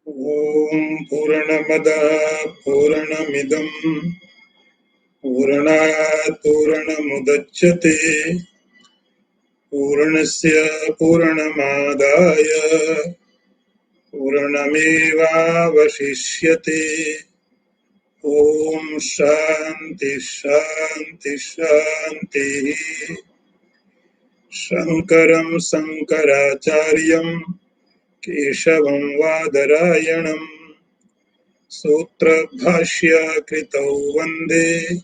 Om Purnamada Purnamidam Purnat Purnamudachyate Purnasya Purnamadaya Purnamevavashishyate. Om Shanti Shanti Shanti. Shankaram Sankaracharyam Keshavam Vadarayanam Sutra Bhashya Kritau Vande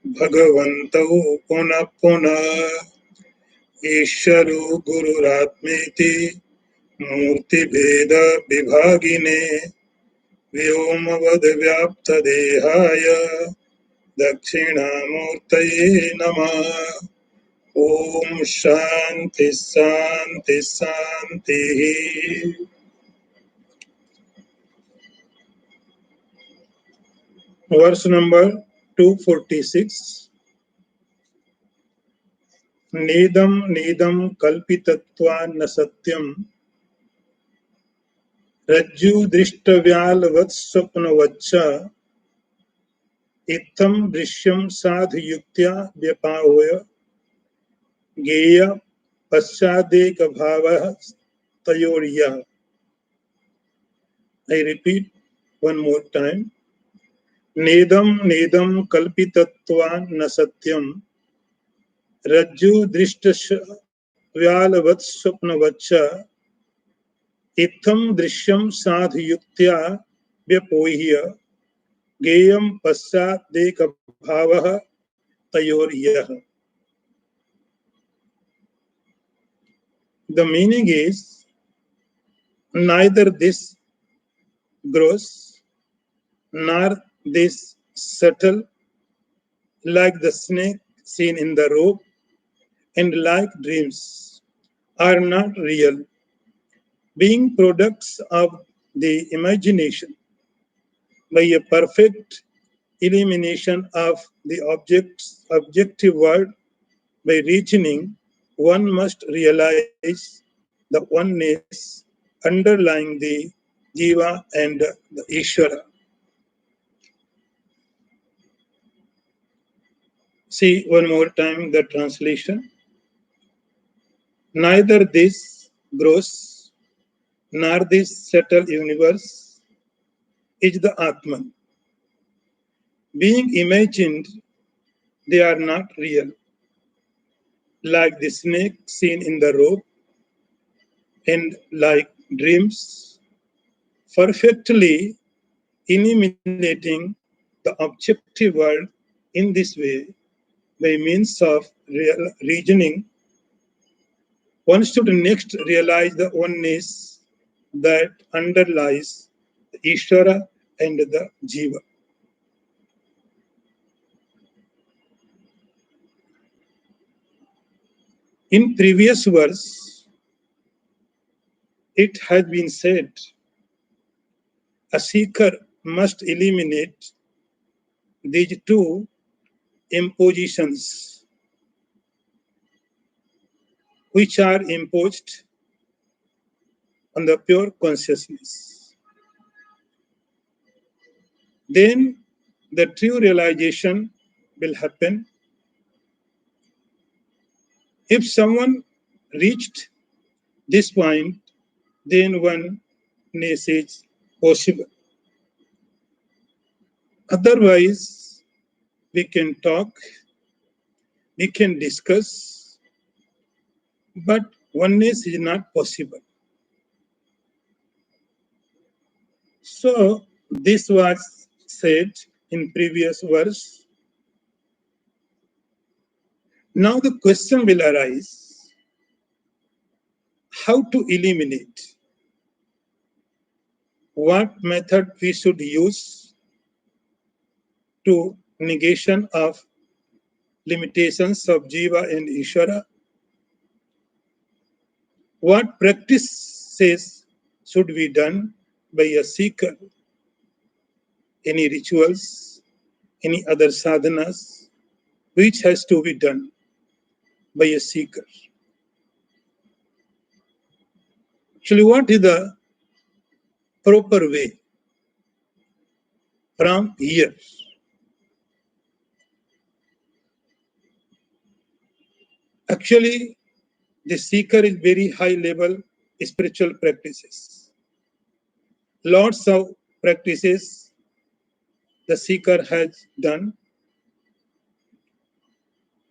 Bhagavantau Puna Puna. Isharo Gururatmeti Murti Bheda Vibhagine Vyomavad Vyapta Dehaya Dakshinamurtaye Namah. Om Shanti Shanti Shanti. Verse number 246. Nedam nedam kalpitatva na satyam rajju drishtavyal vatsapnavaccha itam drishyam sadhu yuktya vyapahoya geya paschadeka bhavah tayoriya. I repeat one more time. Nedam nedam kalpitatva na satyam rajju drishtasya vyalvat swapnavacha itam drishyam sadhu yuktya vyapohya geyam paschat deka bhavah tayoriyah. The meaning is neither this gross nor this subtle, like the snake seen in the rope, and like dreams, are not real, being products of the imagination. By a perfect elimination of the objective world by reasoning, one must realize the oneness underlying the Jiva and the Ishvara. See one more time the translation. Neither this gross nor this subtle universe is the Atman. Being imagined, they are not real, like the snake seen in the rope, and like dreams, perfectly eliminating the objective world in this way by means of reasoning. One should next realize the oneness that underlies the Ishvara and the Jiva. In previous verse, it has been said, a seeker must eliminate these two impositions which are imposed on the pure consciousness. Then the true realization will happen. If someone reached this point, then oneness is possible. Otherwise, we can talk, we can discuss, but oneness is not possible. So, this was said in previous verse. Now the question will arise, how to eliminate? What method we should use to negation of limitations of Jiva and Ishvara? What practices should be done by a seeker? Any rituals, any other sadhanas, which has to be done by a seeker? Actually, what is the proper way from here. Actually, the seeker is very high level spiritual practices. Lots of practices the seeker has done.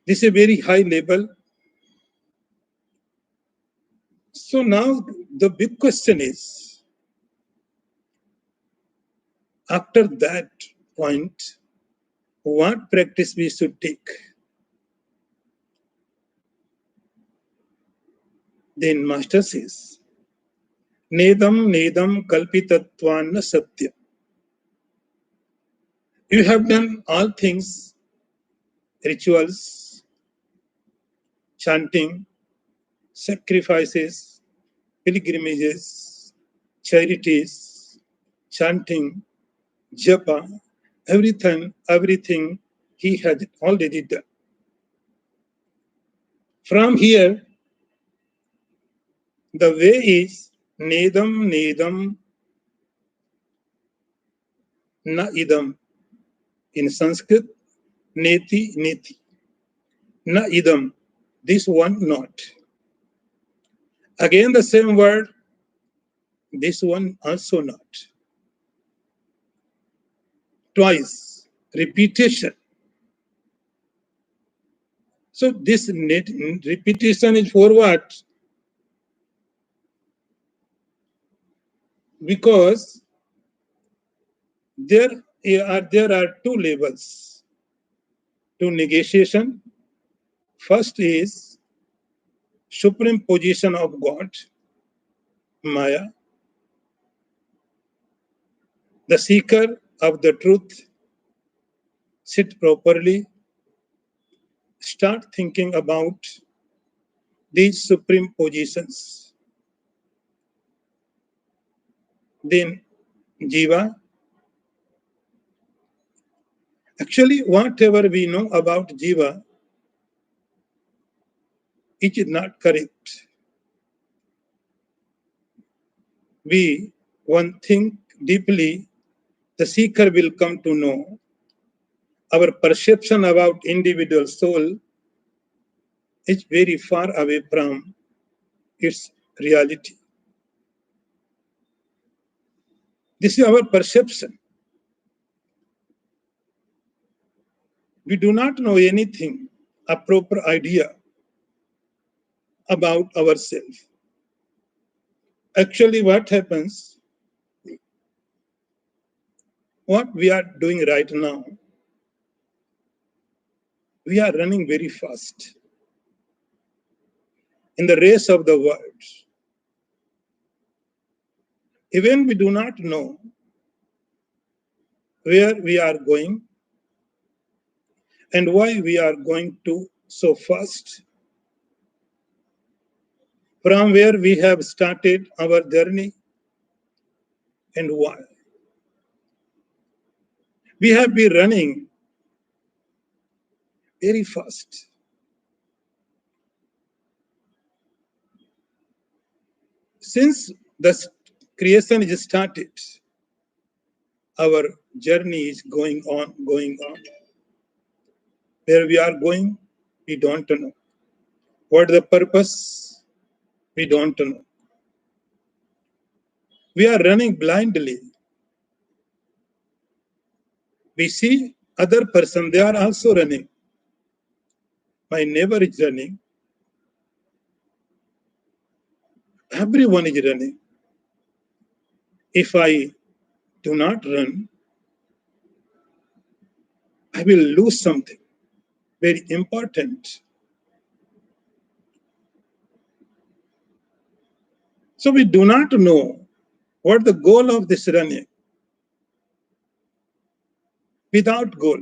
This is a very high level. So now the big question is, after that point, what practice we should take? Then Master says, Nedam Nedam Kalpitatvan Satya. You have done all things, rituals, chanting, sacrifices, pilgrimages, charities, chanting, japa, everything he had already done. From here, the way is Nedam Nedam Na Idam. In Sanskrit, Neti Neti. Na Idam. This one not. Again the same word, this one also not. Twice. Repetition. So this repetition is for what? Because there are two levels to negotiation. First is supreme position of God, Maya. The seeker of the truth sit properly, start thinking about these supreme positions. Then Jiva. Actually, whatever we know about Jiva, it is not correct. One think deeply, the seeker will come to know our perception about individual soul is very far away from its reality. This is our perception. We do not know anything, a proper idea about ourselves. Actually, what happens, what we are doing right now, we are running very fast in the race of the world. Even we do not know where we are going and why we are going to so fast. From where we have started our journey and why. We have been running very fast. Since the creation is started, our journey is going on. Where we are going, we don't know. What the purpose, we don't know. We are running blindly. We see other person, they are also running. My neighbor is running. Everyone is running. If I do not run, I will lose something very important. So we do not know what the goal of this running. Without goal,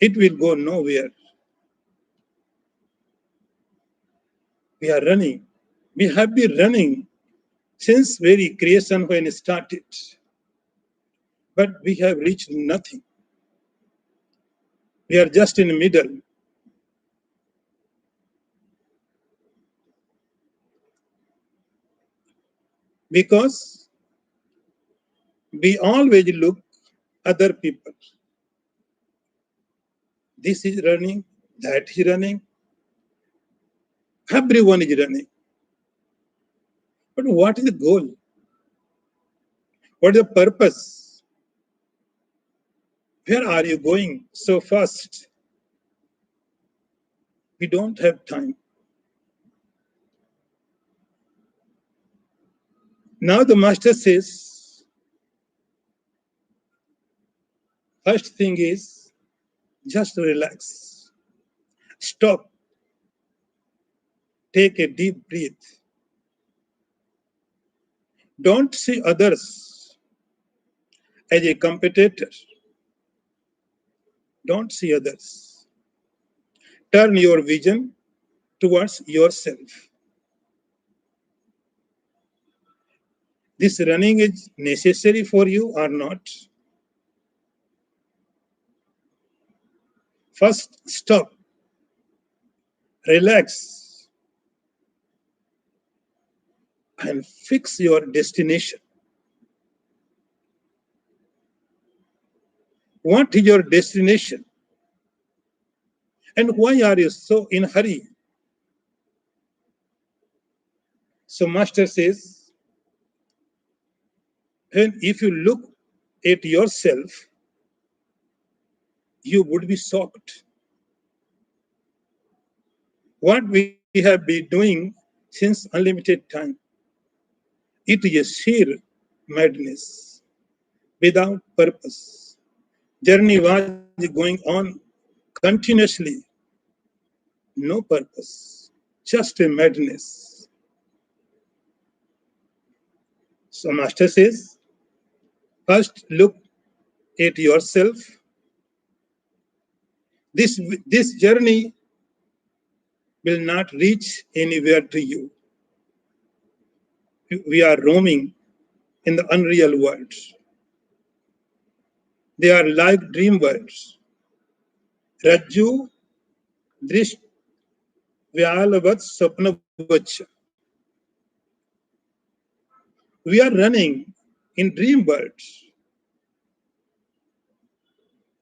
it will go nowhere. We are running. We have been running since very creation when it started. But we have reached nothing. We are just in the middle. Because we always look other people. This is running, that is running, everyone is running. But what is the goal? What is the purpose? Where are you going so fast? We don't have time. Now the master says, first thing is just relax. Stop. Take a deep breath. Don't see others as a competitor. Don't see others. Turn your vision towards yourself. This running is necessary for you or not? First, stop. Relax and fix your destination. What is your destination? And why are you so in a hurry? So master says, and if you look at yourself, you would be shocked. What we have been doing since unlimited time, it is a sheer madness without purpose. Journey was going on continuously, no purpose, just a madness. So master says, first look at yourself. This journey will not reach anywhere to you. We are roaming in the unreal world. They are like dream worlds. Rajju, Drish, Vyalavat, Sapnavacha. We are running in dream worlds.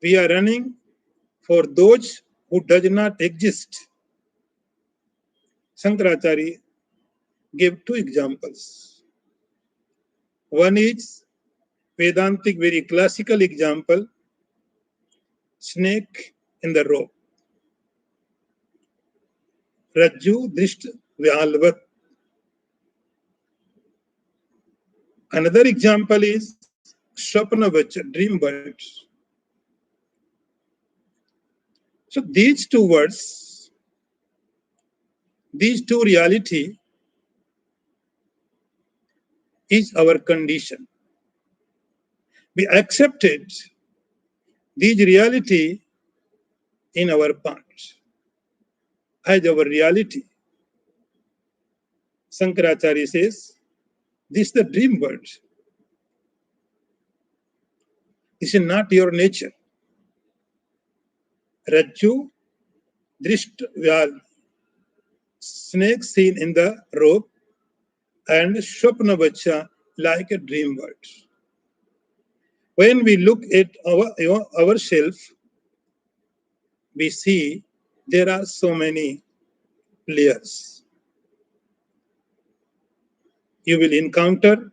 We are running for those who does not exist. Shankaracharya gave two examples. One is Vedantic, very classical example, snake in the rope. Rajju, Drisht, Vyalvat. Another example is Swapnavacha, dream words. So these two words, these two reality is our condition. We accepted these reality in our part as our reality. Shankaracharya says, this is the dream world. This is not your nature. Rajju, Drisht, Vyal, snake seen in the rope, and Swapnavacha like a dream world. When we look at ourselves, we see there are so many layers. You will encounter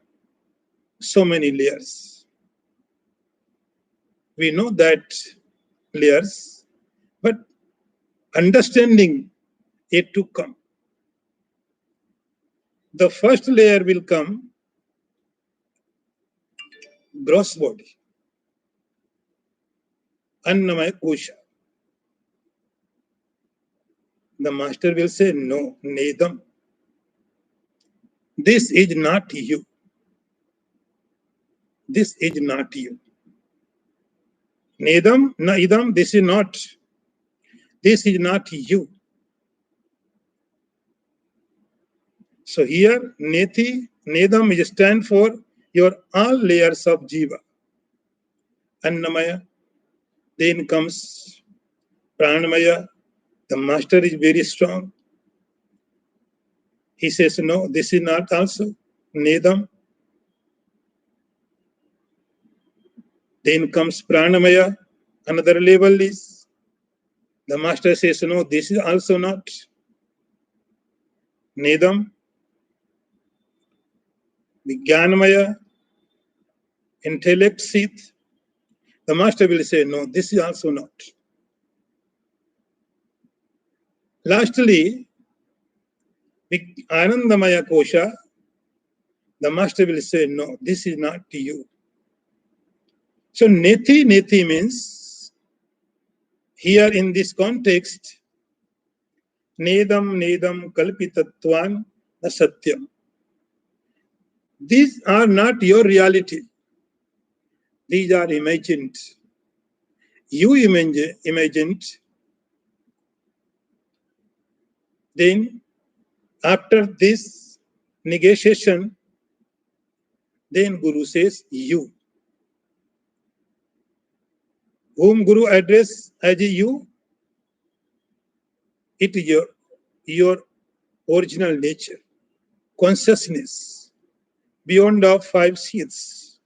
so many layers. We know that layers, but understanding it to come. The first layer will come, gross body, Annamaya Kosha. The master will say, no, Nedam. This is not you. This is not you. Nedam, na idam, this is not. This is not you. So here, Neti, Nedam is stand for your all layers of Jiva. Annamaya, then comes Pranamaya. The master is very strong. He says, no, this is not also Nedam. Then comes Pranamaya. Another level is the master says, no, this is also not. Nedam, Vijnanamaya, intellect seat. The master will say, no, this is also not. Lastly, Anandamaya Kosha, the master will say, no, this is not you. So Neti means, here in this context, Nedam Kalpitatvan na Satyam. These are not your reality. These are imagined. You imagined. Then after this negation, then Guru says you. Whom Guru address as you? It is your original nature, consciousness, beyond of five seats.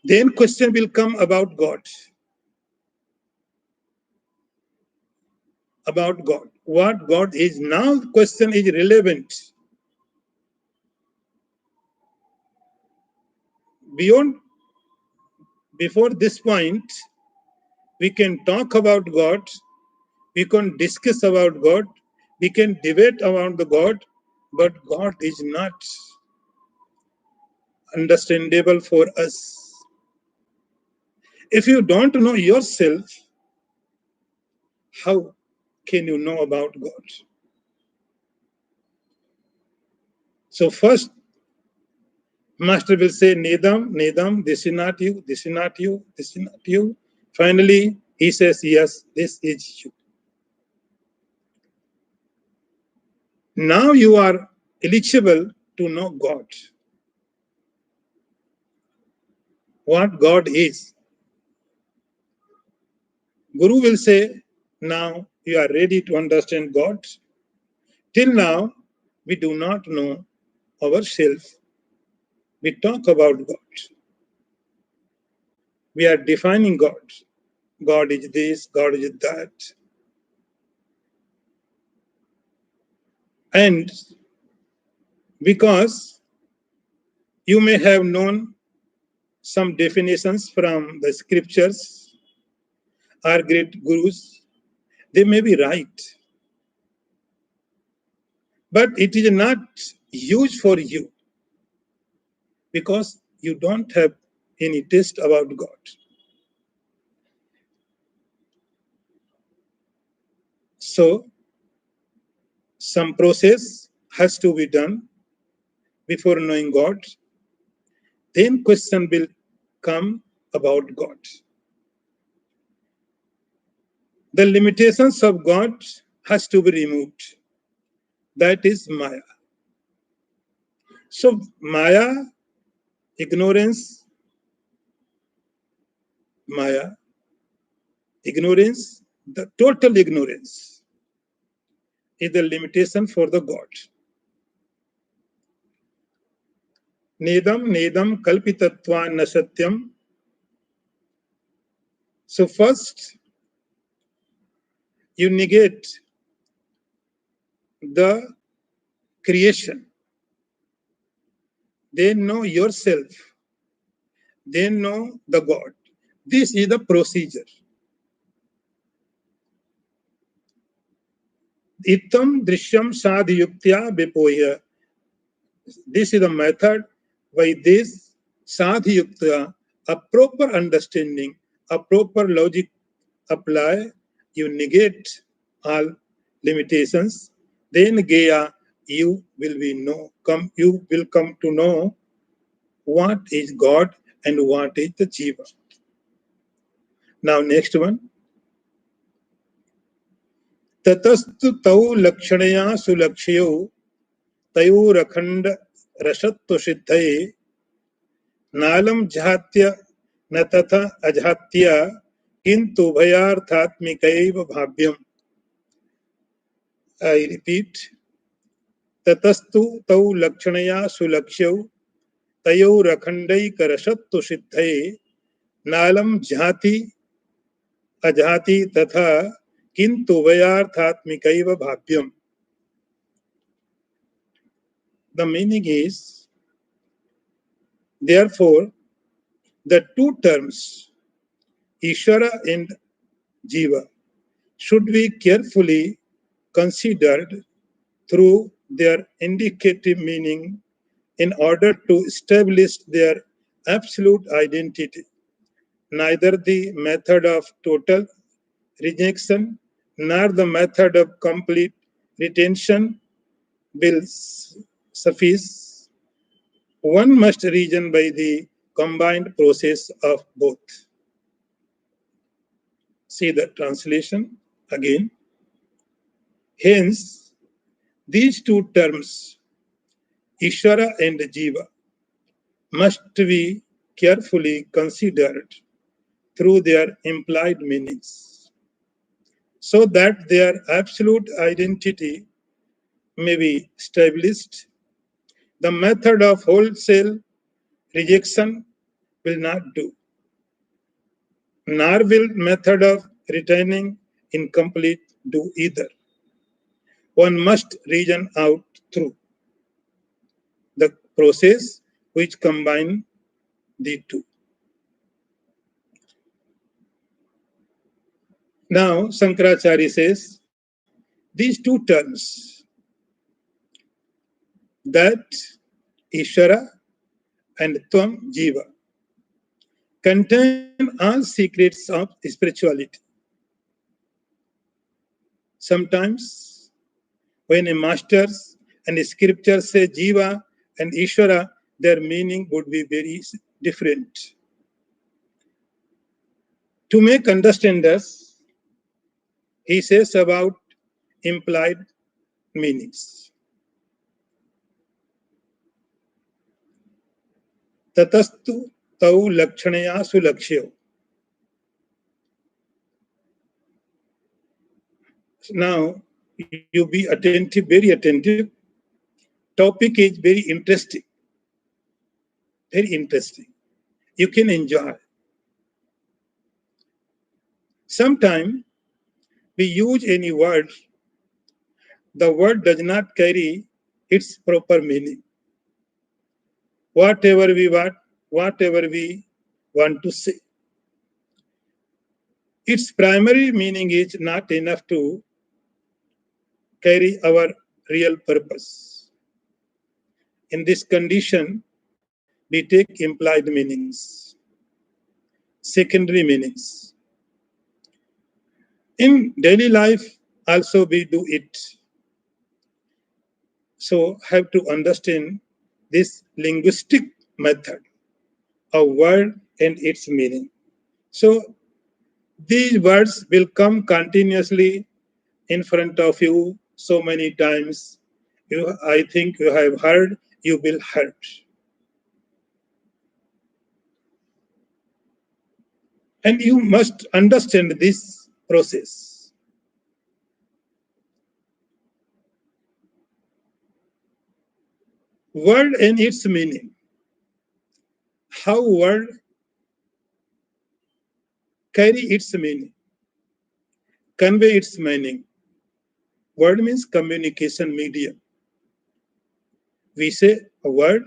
Then question will come about God. About God. What God is. Now question is relevant. Before this point, we can talk about God, we can discuss about God, we can debate about the God, but God is not understandable for us. If you don't know yourself, how can you know about God? So first, Master will say, Nedam, this is not you, this is not you, this is not you. Finally, he says, yes, this is you. Now you are eligible to know God. What God is. Guru will say, now you are ready to understand God. Till now, we do not know ourselves. We talk about God. We are defining God. God is this, God is that. And because you may have known some definitions from the scriptures, our great gurus, they may be right. But it is not used for you because you don't have any taste about God. So, some process has to be done before knowing God. Then question will come about God. The limitations of God has to be removed. That is Maya. So Maya, ignorance, Maya, ignorance, the total ignorance is the limitation for the God. Nedam kalpitatva na satyam. So first, you negate the creation. Then know yourself. Then know the God. This is the procedure. Itam drishyam sadhyuktya vipoya. This is the method by this sadhyuktya, a proper understanding, a proper logic apply, you negate all limitations, then Gaya, you will come to know what is God and what is the Jiva. Now next one. ततस्तु तौ लक्षणया सुलक्ष्यौ तयोरखंड रसत्व सिद्धये नालम जहात्य न तथा अजहात्य किंतु भयार्थात्मिकैव भाव्यम. I repeat. ततस्तु तौ लक्षणया सुलक्ष्यौ तयोरखंडैकरशत्तु सिद्धये नालम झाति अजाति तथा किंतु वयार्थात्मिकैव भाव्यम. The meaning is, therefore, the two terms Ishvara and Jiva should be carefully considered through their indicative meaning in order to establish their absolute identity. Neither the method of total rejection nor the method of complete retention will suffice. One must reason by the combined process of both. See the translation again. Hence, these two terms, Ishvara and Jiva, must be carefully considered through their implied meanings, so that their absolute identity may be established. The method of wholesale rejection will not do, nor will method of retaining incomplete do either. One must reason out through the process which combine the two. Now, Shankaracharya says, these two terms, that Ishvara and Tvam Jiva, contain all secrets of spirituality. Sometimes, when a masters and scriptures say Jiva and Ishvara, their meaning would be very different. To make understand us, he says about implied meanings. Tatastu tau lakshanaya sulakshyo. Now, you be attentive, very attentive. Topic is very interesting. Very interesting. You can enjoy. Sometimes we use any word, the word does not carry its proper meaning. Whatever we want to say, its primary meaning is not enough to carry our real purpose. In this condition, we take implied meanings, secondary meanings. In daily life, also we do it. So have to understand this linguistic method of word and its meaning. So these words will come continuously in front of you so many times. I think you have heard, you will hurt. And you must understand this process. Word and its meaning. How word carry its meaning, convey its meaning. Word means communication medium. We say a word,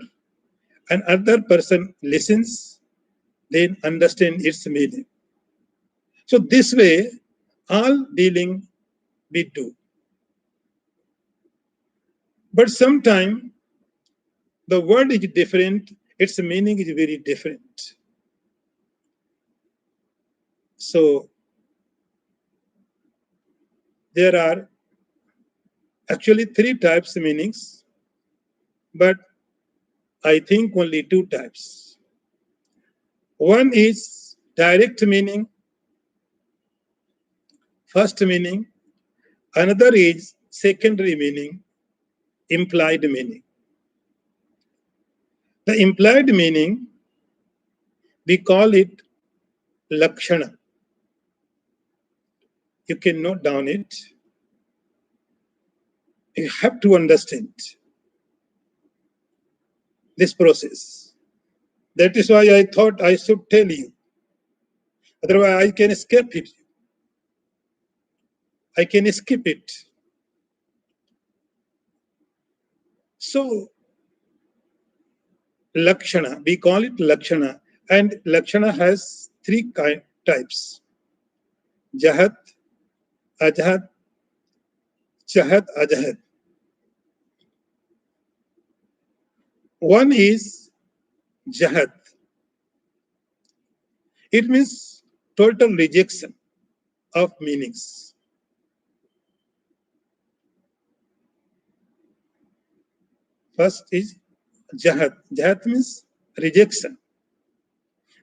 and other person listens, then understand its meaning. So this way, all dealing we do. But sometimes the word is different, its meaning is very different. So there are actually three types of meanings, but I think only two types. One is direct meaning, first meaning. Another is secondary meaning, implied meaning. The implied meaning, we call it lakshana. You can note down it. You have to understand this process. That is why I thought I should tell you. Otherwise, I can escape it. I can skip it. So, Lakshana, we call it Lakshana. And Lakshana has three types: Jahat, Ajahat, Chahat, Ajahat. One is Jahat. It means total rejection of meanings. First is Jahat. Jahat means rejection.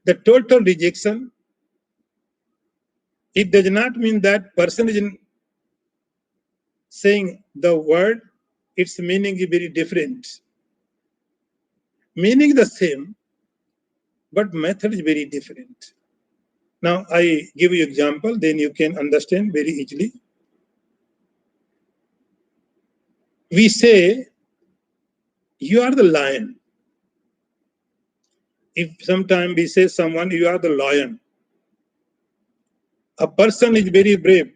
The total rejection, it does not mean that person is saying the word, its meaning is very different. Meaning the same, but method is very different. Now I give you example, then you can understand very easily. We say, you are the lion. If sometime we say someone, you are the lion. A person is very brave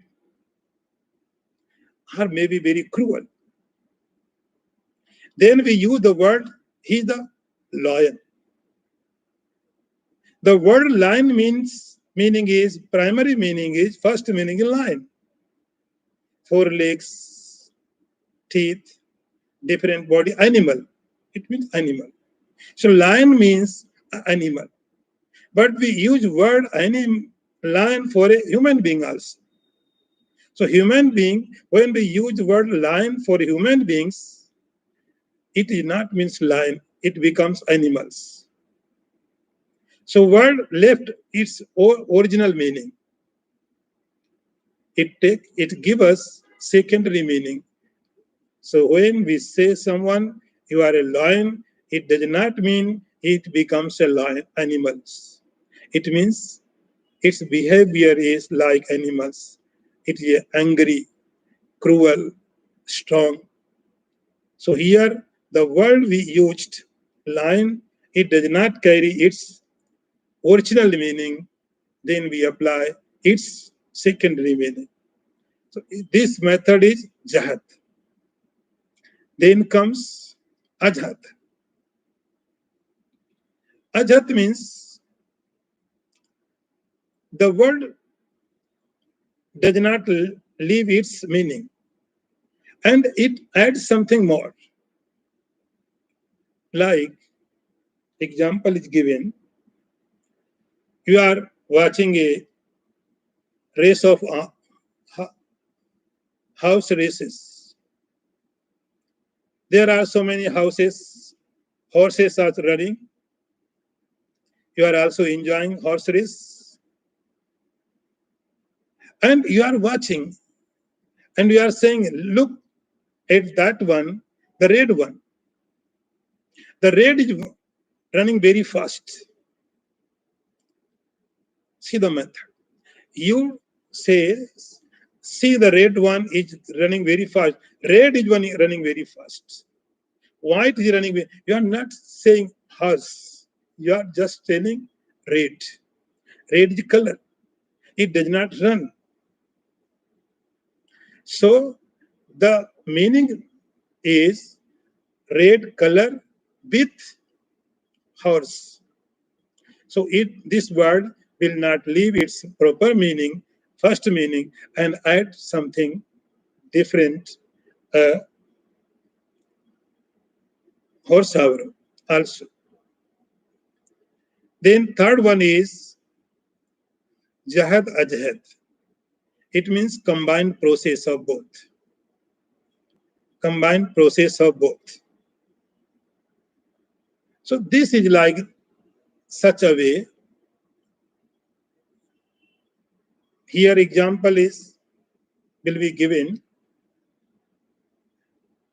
or maybe very cruel. Then we use the word, he's the lion. The word lion primary meaning is, first meaning is lion. 4 legs, teeth, different body, animal. It means animal. So lion means animal. But we use word lion for a human being also. So human being, when we use word lion for human beings, it is not means lion, it becomes animals. So word left its original meaning. It give us secondary meaning. So when we say someone, you are a lion, it does not mean it becomes a lion, animals. It means its behavior is like animals. It is angry, cruel, strong. So here the word we used, lion, it does not carry its original meaning. Then we apply its secondary meaning. So this method is jahat. Then comes ajhat. Ajhat means the word does not leave its meaning and it adds something more. Like, example is given, you are watching a race of house races. There are so many houses, horses are running. You are also enjoying horse race. And you are watching and you are saying, look at that one, the red one. The red is running very fast. See the method. You say, see the red one is running very fast. Red is running very fast. White is running. You are not saying horse. You are just telling red. Red is color. It does not run. So the meaning is red color with horse. So this word will not leave its proper meaning, first meaning, and add something different, horsepower also. Then third one is jahad ajhad. It means combined process of both. Combined process of both. So this is like such a way. Here example will be given.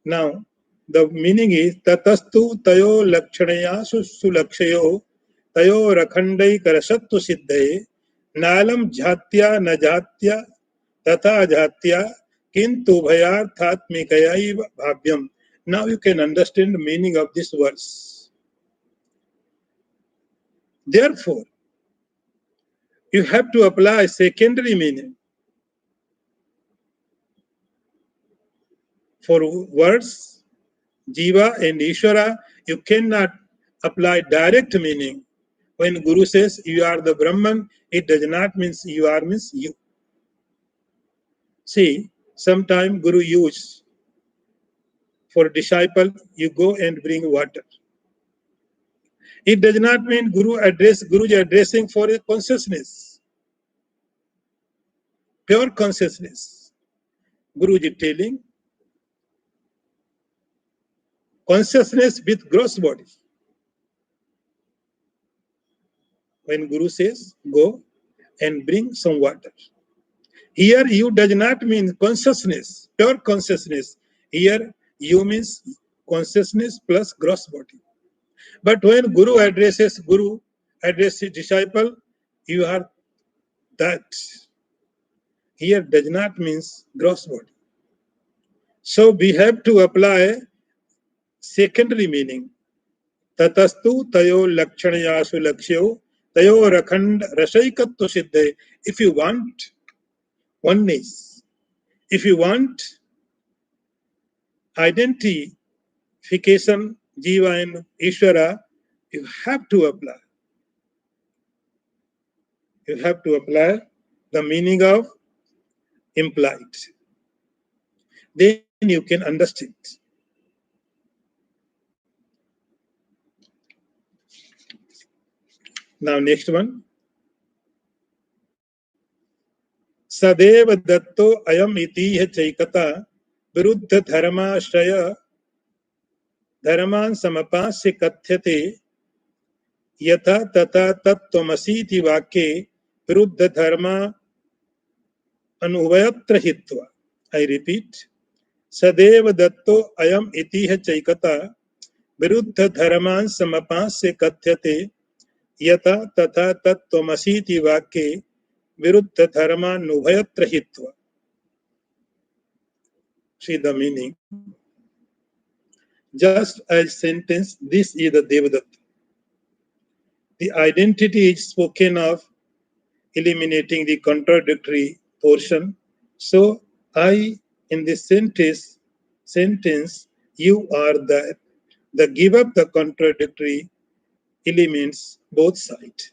Now the meaning is tatastu tayo lakshanaya sulakshayo tayo rakhandai karasattu siddhaye nalam jhatya na jhatya tata jhatya kintu bhayarthatmikaya bhavyam. Now you can understand the meaning of this verse. Therefore, you have to apply secondary meaning for words Jiva and Ishvara. You cannot apply direct meaning. When Guru says you are the Brahman, it does not mean you are means you. See, sometime Guru use for disciple, you go and bring water. It does not mean Guru is addressing for a consciousness, pure consciousness. Guru is telling consciousness with gross body. When Guru says, go and bring some water. Here you does not mean consciousness, pure consciousness. Here you means consciousness plus gross body. But when Guru addresses disciple, you are that. Here does not means gross body. So we have to apply secondary meaning. Tatastu tayo lakshanayasu lakshyo tayo rakhand rasaikatva siddhe. If you want oneness, if you want identification, Jiva and Ishvara, you have to apply. You have to apply the meaning of implied. Then you can understand. Now next one. Sadeva datto ayam itiha chaikata viruddha dharmashraya dharman samapasya kathyate yatha tata tattvamasiti vakye viruddha dharma anuvayatra hitva. I repeat. Sadeva datto ayam itiha chaikata viruddha dharman samapasya kathyate yata tata tattvamasiti vakye viruddha dharma nubhayatra hitva. See the meaning. Just as sentence, this is the Devadatta. The identity is spoken of, eliminating the contradictory portion. So I in this sentence, you are that. The give up the contradictory elements both sides.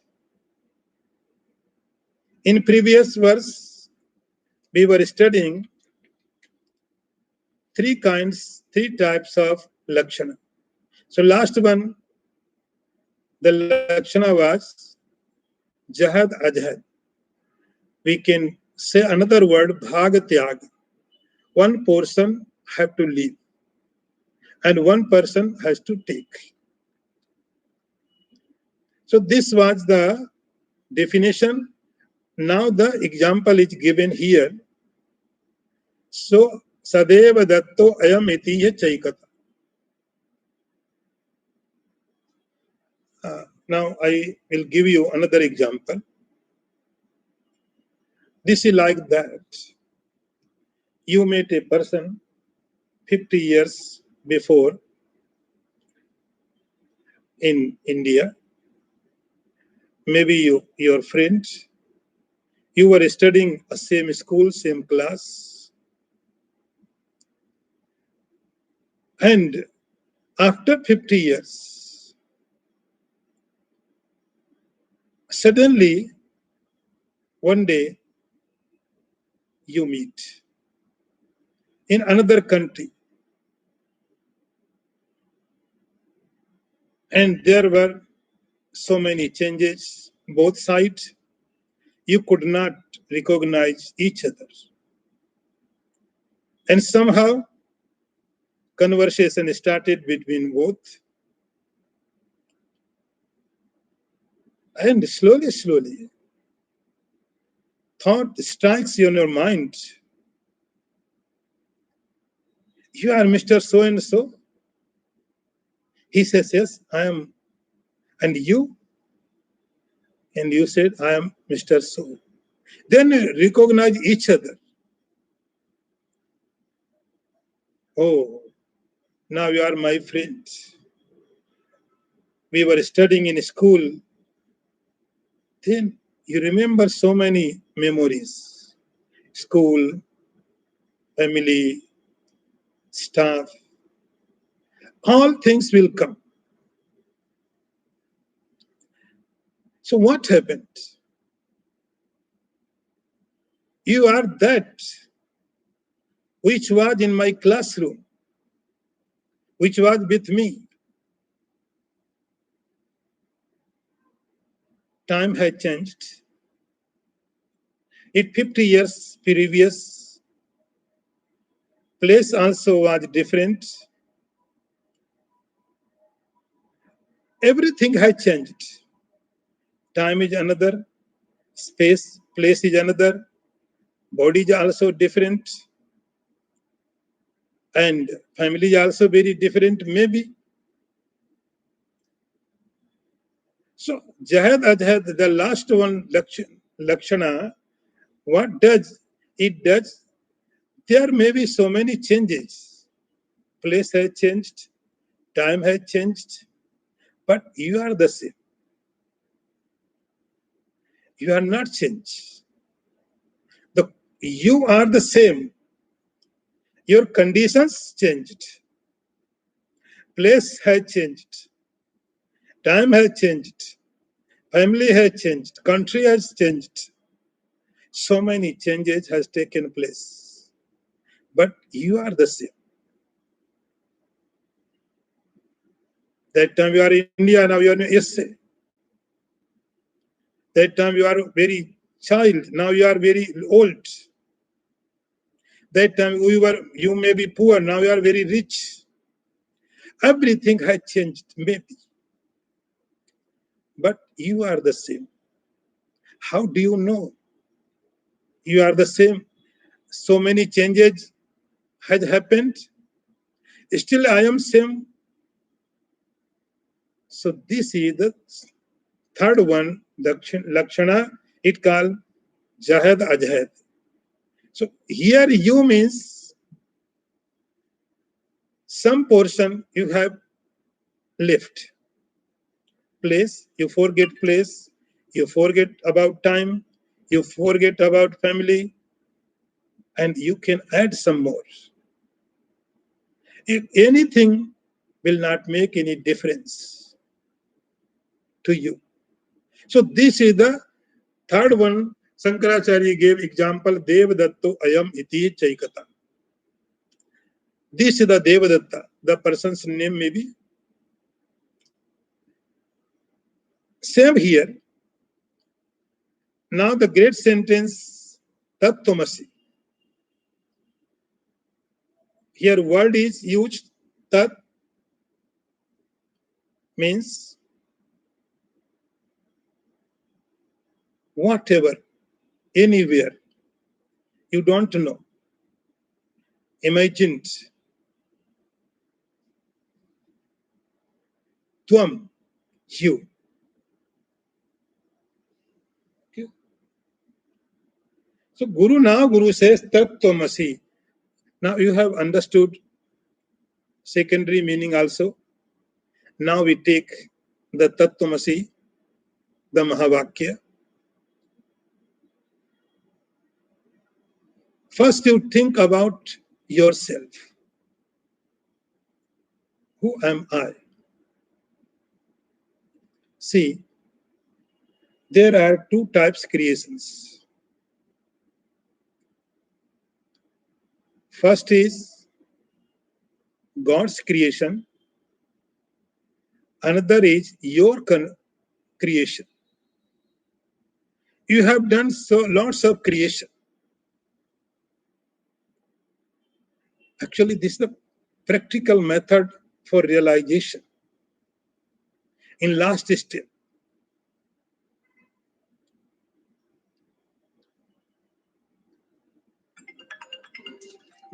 In previous verse, we were studying three types of lakshana. So last one, the lakshana was jahad ajhad. We can say another word, bhag tyag. One person have to leave and one person has to take. So this was the definition. Now the example is given here. So sadeva datto ayam itiya chaikata. Now I will give you another example. This is like that. You met a person 50 years before in India. Maybe your friend. You were studying a same school, same class. And after 50 years, suddenly one day you meet in another country. And there were so many changes, both sides. You could not recognize each other. And somehow conversation started between both. And slowly, thought strikes in your mind. You are Mr. So and so. He says, yes, I am. And you? And you said, I am Mr. So. Then recognize each other. Oh, now you are my friend. We were studying in school then you remember so many memories. School, family, staff, all things will come. So what happened? You are that which was in my classroom, which was with me. Time has changed. It 50 years previous, place also was different. Everything has changed. Time is another, space, place is another, body is also different, and family is also very different, maybe. So, Jahad Ajhad, the last one, Lakshana, what does it does? There may be so many changes. Place has changed, time has changed, but you are the same. You are not changed. You are the same. Your conditions changed. Place has changed. Time has changed. Family has changed. Country has changed. So many changes has taken place. But you are the same. That time you are in India, now you are in USA. That time you are very child, now you are very old. That time you may be poor, now you are very rich. Everything has changed, maybe. But you are the same. How do you know you are the same? So many changes has happened. Still I am same. So this is the third one, Lakshana, it called Jahad Ajhad. So here you means some portion you have left. Place, you forget place, you forget about time, you forget about family, and you can add some more. If anything will not make any difference to you. So this is the third one. Shankaracharya gave example Devadatta Ayam Iti Chaikata. This is the Devadatta. The person's name may be. Same here. Now the great sentence Tattvamasi. Here word is used. Tat means whatever, anywhere. You don't know. Imagined. Tvam, you. Okay. So Guru says Tattvamasi. Now you have understood secondary meaning also. Now we take the Tattvamasi, the Mahavakya. First you think about yourself. Who am I? See, there are two types creations. First is God's creation. Another is your creation. You have done so lots of creation. Actually, this is the practical method for realization. In last step,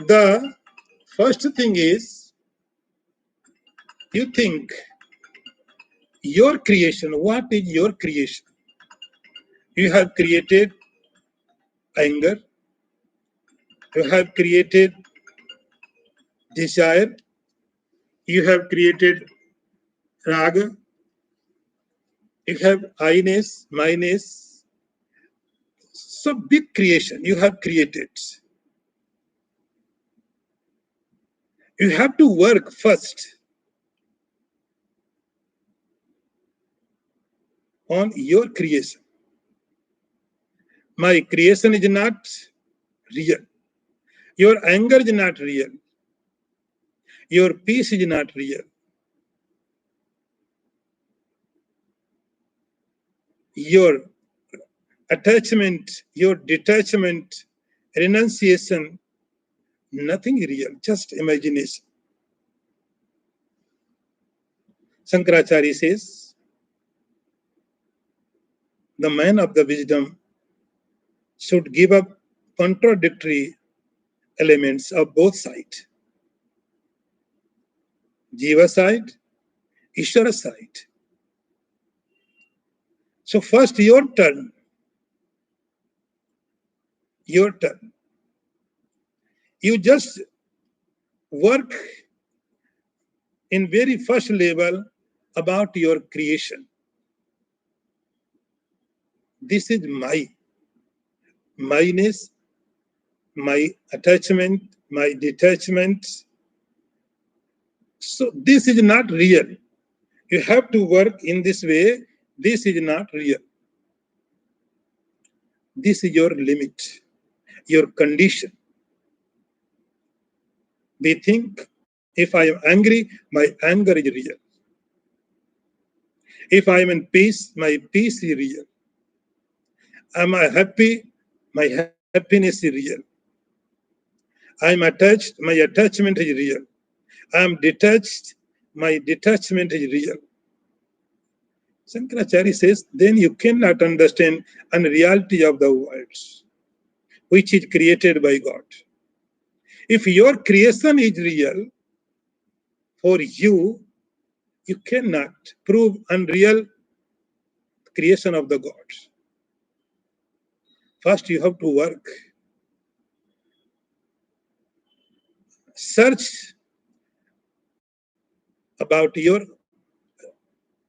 the first thing is you think your creation. What is your creation? You have created anger. You have created desire. You have created raga. You have I-ness, my-ness. So big creation you have created. You have to work first on your creation. My creation is not real. Your anger is not real. Your peace is not real. Your attachment, your detachment, renunciation, nothing real, just imagination. Shankaracharya says, the man of the wisdom should give up contradictory elements of both sides, Jiva side, Ishvara side. So first your turn, your turn. You just work in very first level about your creation. This is myness, my attachment, my detachment. So this is not real. You have to work in this way. This is not real. This is your limit, your condition. We think if I am angry, my anger is real. If I am in peace, my peace is real. Am I happy? My happiness is real. I am attached, my attachment is real. I am detached, my detachment is real. Shankaracharya says, then you cannot understand unreality of the world, which is created by God. If your creation is real for you, you cannot prove unreal creation of the God. First, you have to work, search about your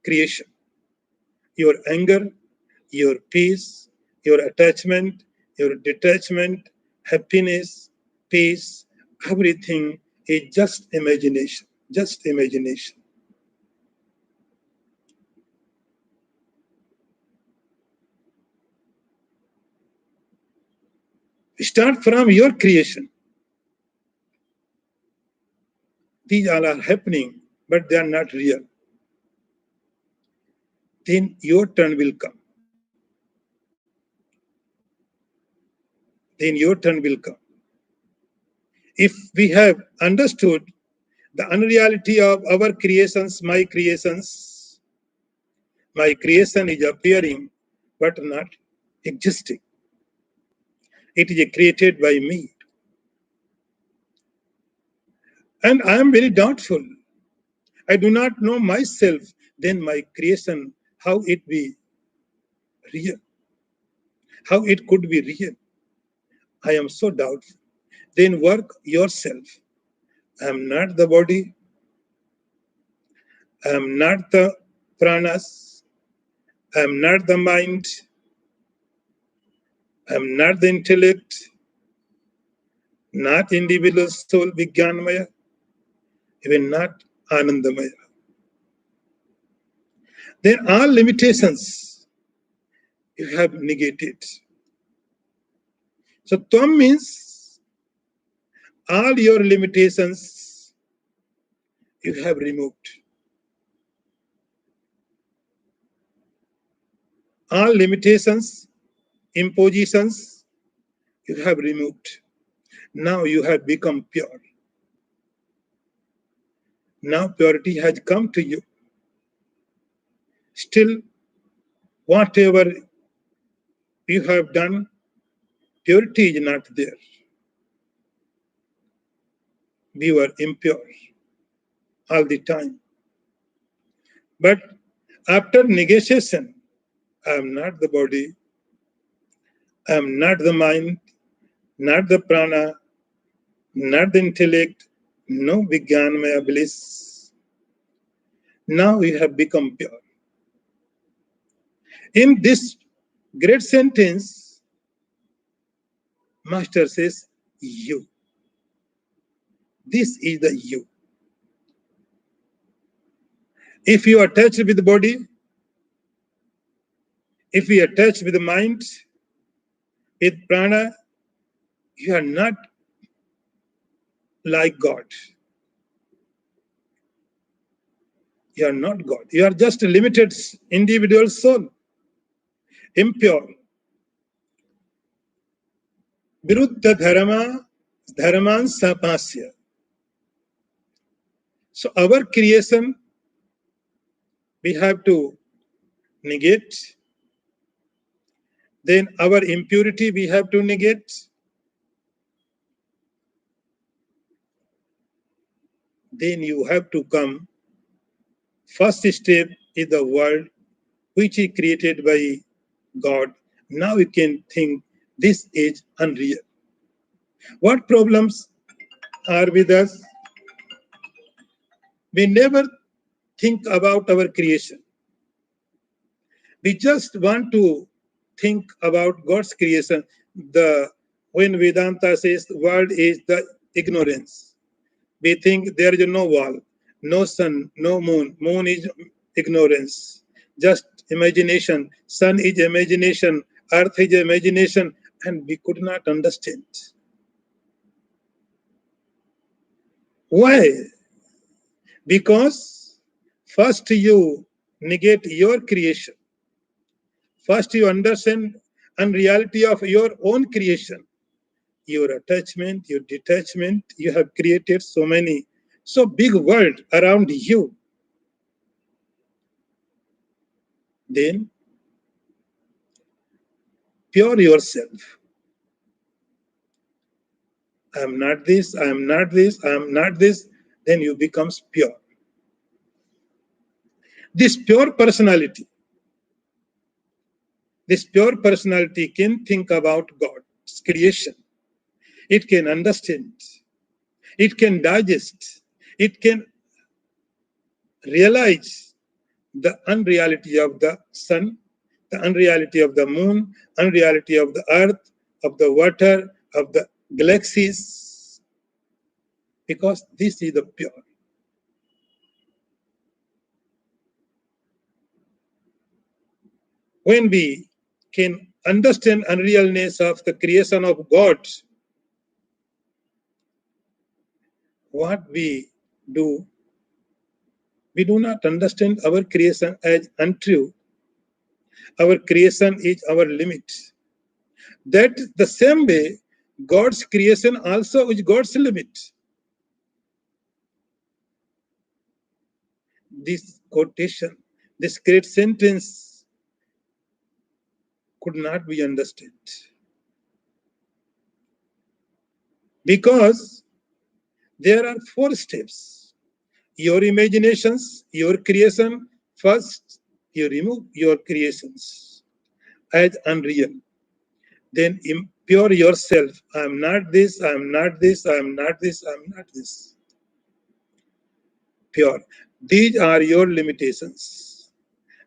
creation, your anger, your peace, your attachment, your detachment, happiness, peace, everything is just imagination, just imagination. Start from your creation. These all are happening, but they are not real. Then your turn will come. Then your turn will come. If we have understood the unreality of our creations, my creation is appearing but not existing. It is created by me. And I am very doubtful. I do not know myself, then my creation, how it be real, how it could be real. I am so doubtful. Then work yourself. I am not the body. I am not the pranas. I am not the mind. I am not the intellect, not individual soul, Vijnanamaya, even not Anandamaya. Then all limitations you have negated. So Tvam means all your limitations you have removed. All limitations, impositions you have removed. Now you have become pure. Now purity has come to you. Still, whatever you have done, purity is not there. We were impure all the time. But after negation, I am not the body, I am not the mind, not the prana, not the intellect, no Vijnanamaya bliss. Now we have become pure. In this great sentence, Master says, you. This is the you. If you are touched with the body, if we are touched with the mind, with prana, you are not like God. You are not God. You are just a limited individual soul, impure. Viruddha dharman sapasya. So our creation, we have to negate. Then our impurity, we have to negate. Then you have to come. First step is the world which is created by God. Now you can think this is unreal. What problems are with us? We never think about our creation. We just want to think about God's creation. When Vedanta says the world is the ignorance, we think there is no wall, no sun, no moon. Moon is ignorance, just imagination. Sun is imagination, earth is imagination, and we could not understand. Why? Because first you negate your creation. First you understand unreality of your own creation. Your attachment, your detachment, you have created so big world around you. Then pure yourself. I am not this, I am not this, I am not this. Then you becomes pure. This pure personality can think about God's creation. It can understand. It can digest. It can realize the unreality of the sun, the unreality of the moon, unreality of the earth, of the water, of the galaxies, because this is the pure. When we can understand unrealness of the creation of God, what we do not understand our creation as untrue. Our creation is our limit. That the same way, God's creation also is God's limit. This quotation, this great sentence could not be understood. Because there are 4 steps. Your imaginations, your creation, first you remove your creations as unreal. Then impure yourself. I am not this, I am not this, I am not this, I am not this. Pure. These are your limitations,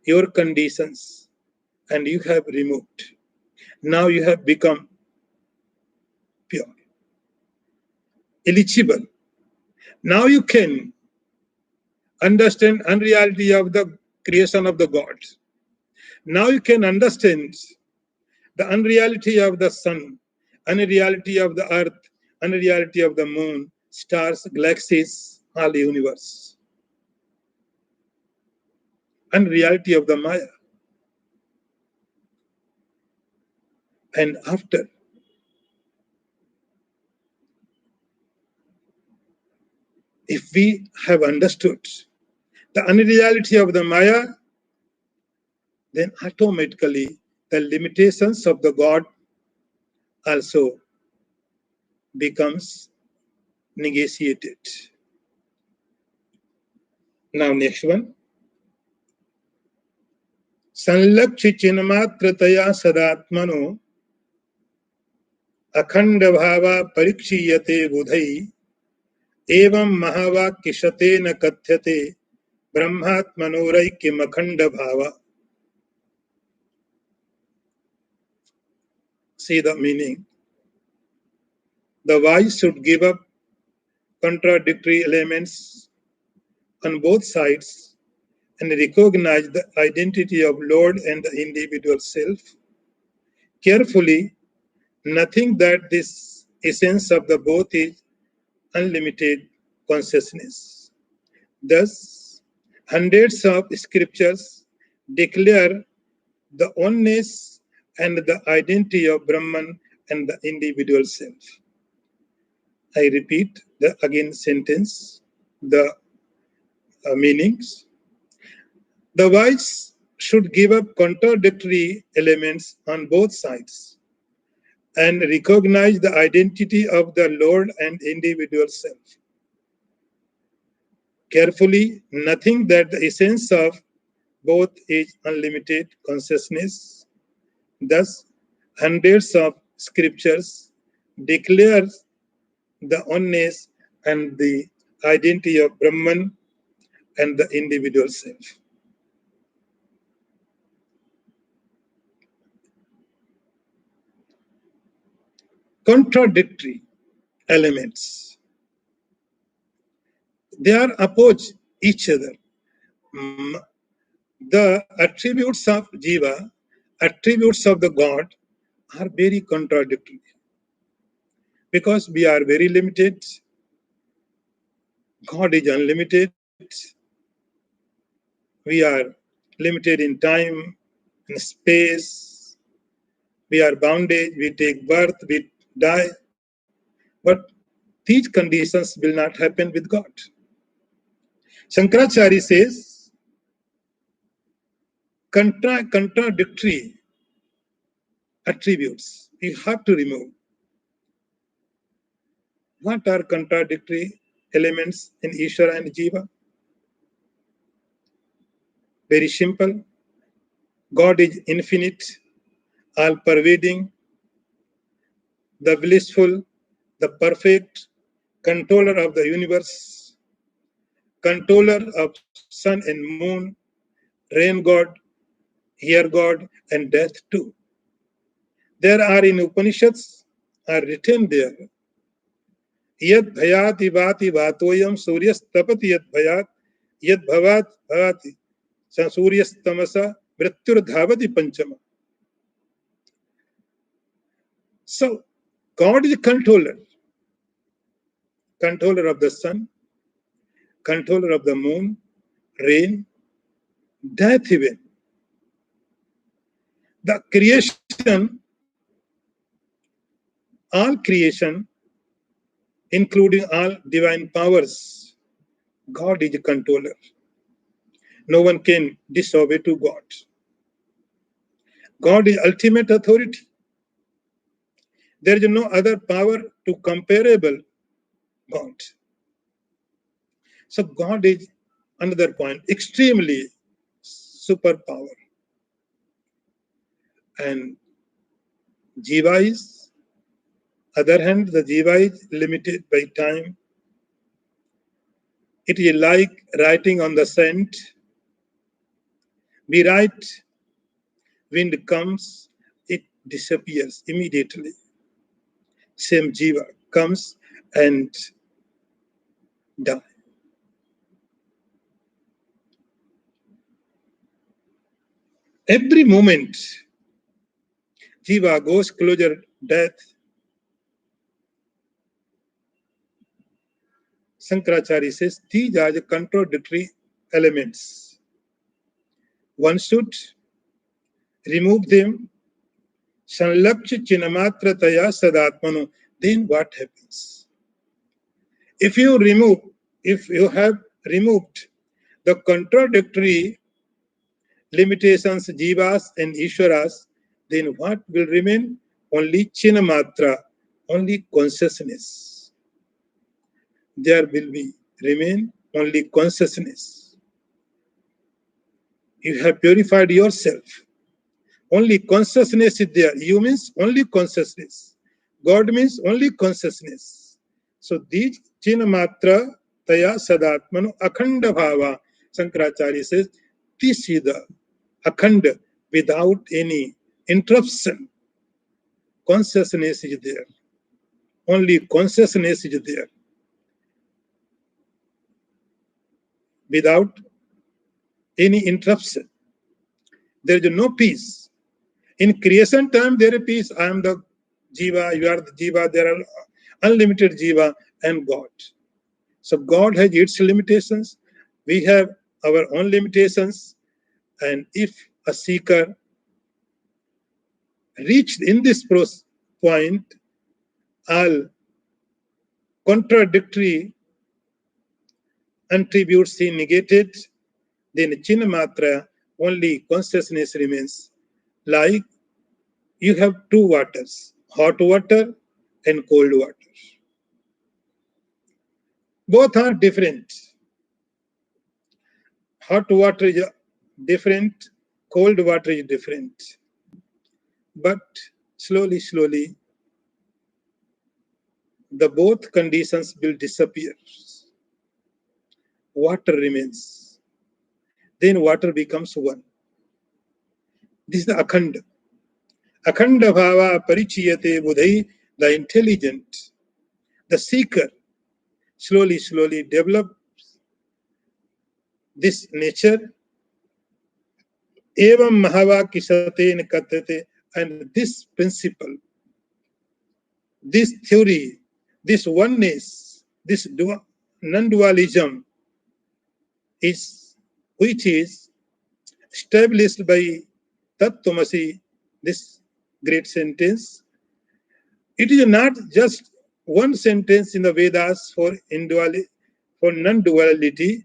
your conditions, and you have removed. Now you have become pure, eligible. Now you can understand unreality of the creation of the God. Now you can understand the unreality of the sun, unreality of the earth, unreality of the moon, stars, galaxies, all the universe. Unreality of the Maya. And after, if we have understood the unreality of the Maya, then automatically the limitations of the God also becomes negotiated. Now next one. संलक्ष्य चिन्मात्रतया सदात्मनो अखंड भावा परीक्षीयते बुधै एवं महावाक्य शतेन कथ्यते ब्रह्मात्मनोरैक्यम अखंड भावा. see the meaning. The wise should give up contradictory elements on both sides and recognize the identity of Lord and the individual self. Carefully, nothing that this essence of the both is unlimited consciousness. Thus, hundreds of scriptures declare the oneness and the identity of Brahman and the individual self. I repeat the again sentence, the meanings. The wise should give up contradictory elements on both sides and recognize the identity of the Lord and individual self. Carefully, nothing that the essence of both is unlimited consciousness. Thus, hundreds of scriptures declare the oneness and the identity of Brahman and the individual self. Contradictory elements. They are opposed each other. The attributes of Jiva, attributes of the God, are very contradictory. Because we are very limited, God is unlimited, we are limited in time, in space, we are bounded, we take birth, we die. But these conditions will not happen with God. Shankaracharya says, contradictory attributes you have to remove. What are contradictory elements in Ishvara and Jiva? Very simple. God is infinite, all-pervading, the blissful, the perfect, controller of the universe, controller of sun and moon, rain god, air god, and death too. There are in Upanishads are written there, yad bhayati vati vatoyam suryas tapati yad bhayat yad bhavat bhavati suryas tamasa mrityur dhavati panchama. So, God is a controller of the sun, controller of the moon, rain, death even. The creation, all creation, including all divine powers, God is a controller. No one can disobey to God. God is ultimate authority. There is no other power to comparable God. So God is another point, extremely superpower. And Jiva is, other hand, the Jiva is limited by time. It is like writing on the sand. We write, wind comes, it disappears immediately. Same Jiva comes and dies. Every moment, Jiva goes closer death. Shankaracharya says these are the contradictory elements. One should remove them. Sanlakshya chinamatrataya sadatmano. Then what happens? If you have removed the contradictory limitations, jivas and ishwaras, then what will remain? Only chinamatra, only consciousness. There will remain only consciousness. You have purified yourself. Only consciousness is there. You means only consciousness. God means only consciousness. So these chinamatra taya sadatmano akhanda bhava, Shankaracharya says, this is the akhanda, without any interruption, consciousness is there. Only consciousness is there. Without any interruption. There is no peace. In creation time, there is peace. I am the Jiva, you are the Jiva, there are unlimited Jiva and God. So God has its limitations. We have our own limitations. And if a seeker reached in this point, all contradictory attributes he negated, then Chinamatra, only consciousness remains. Like you have two waters, hot water and cold water. Both are different. Hot water is different, cold water is different. But slowly, slowly, the both conditions will disappear. Water remains. Then water becomes one. This is the Akhanda. Akhanda bhava parichiyate budhai, the intelligent, the seeker, slowly, slowly develops this nature. Evam mahava kisate katate, and this principle, this theory, this oneness, this non-dualism is which is established by Tattvamasi, this great sentence. It is not just one sentence in the Vedas for non-duality.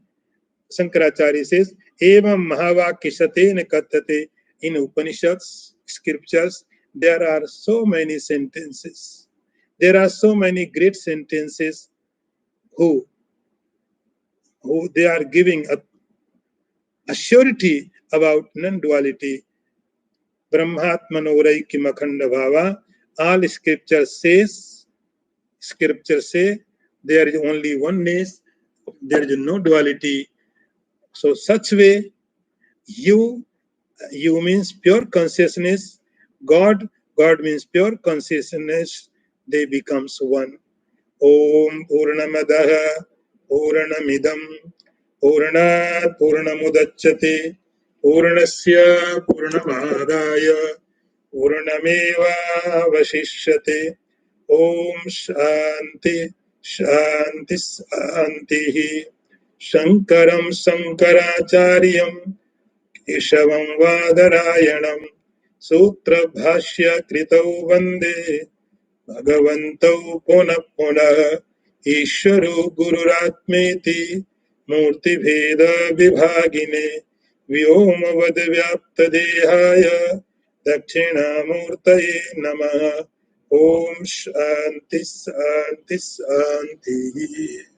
Shankaracharya says, Evam Mahavakishatena Kathate. In Upanishads, scriptures, there are so many sentences. There are so many great sentences who they are giving a surety about non-duality. Brahmatmanoraikim akhanda bhava. All scriptures say there is only oneness, there is no duality. So such way, you means pure consciousness, God means pure consciousness, they becomes one. Om Purnamadaha Purnamidam Purnat Purnamudachyate Purnasya Purnamadaya Purnameva Vashishyate. Om Shanti Shanti Shanti. Shankaram Shankaracharyam Keshavam Vadarayanam Sutra Bhashya Kritau Vande Bhagavantau Puna Puna Ishwaru Gururatmeti Murti Bheda Vibhagine Vyomavad Vyapta Dehaya Dakshina Murtaye Namaha. Om Shanti Shanti Shanti.